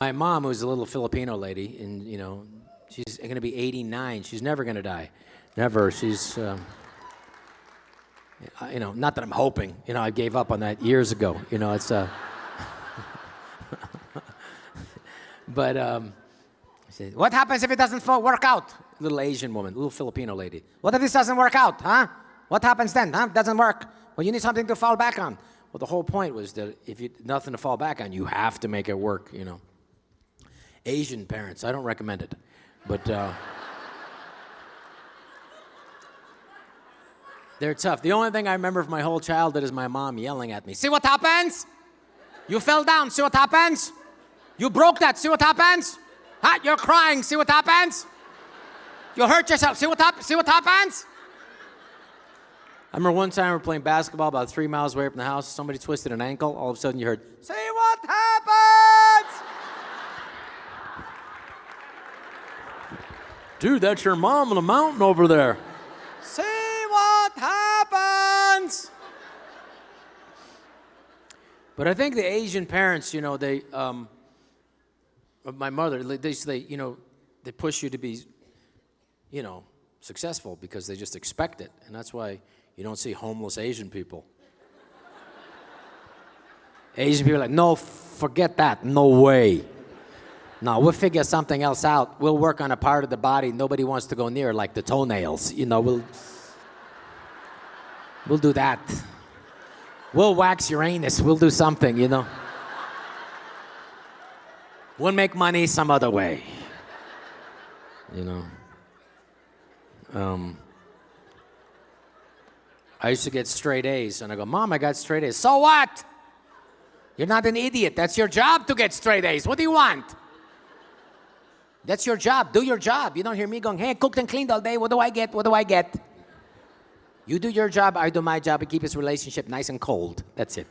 My mom, who's a little Filipino lady, and she's going to be 89. She's never going to die, never. She's, not that I'm hoping. I gave up on that years ago. It's but I said, what happens if it doesn't work out? Little Asian woman, little Filipino lady. What if this doesn't work out, huh? What happens then, huh? It doesn't work. Well, you need something to fall back on. Well, the whole point was that if you nothing to fall back on, you have to make it work. Asian parents, I don't recommend it, but they're tough. The only thing I remember from my whole childhood is my mom yelling at me. See what happens? You fell down. See what happens? You broke that. See what happens? Huh? You're crying. See what happens? You hurt yourself. See what happens? I remember one time we were playing basketball about 3 miles away from the house. Somebody twisted an ankle. All of a sudden you heard, see what happens? Dude, that's your mom on the mountain over there. See what happens? But I think the Asian parents, they, my mother, they push you to be, successful because they just expect it. And that's why you don't see homeless Asian people. Asian people are like, no, forget that, no way. No, we'll figure something else out. We'll work on a part of the body nobody wants to go near, like the toenails. We'll do that. We'll wax Uranus. We'll do something, We'll make money some other way. I used to get straight A's, and I go, Mom, I got straight A's. So what? You're not an idiot. That's your job to get straight A's. What do you want? That's your job. Do your job. You don't hear me going, hey, cooked and cleaned all day. What do I get? What do I get? You do your job, I do my job, and keep this relationship nice and cold. That's it.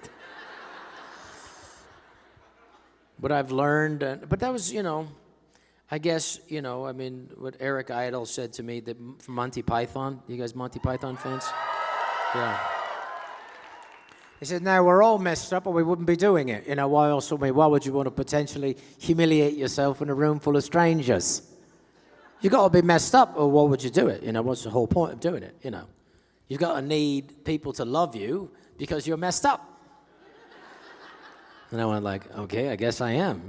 But I've learned, but that was, I guess, what Eric Idle said to me from Monty Python. You guys Monty Python fans? Yeah. He said, now we're all messed up or we wouldn't be doing it. Why would you want to potentially humiliate yourself in a room full of strangers? You got to be messed up or why would you do it? What's the whole point of doing it? You've got to need people to love you because you're messed up. And I went like, okay, I guess I am,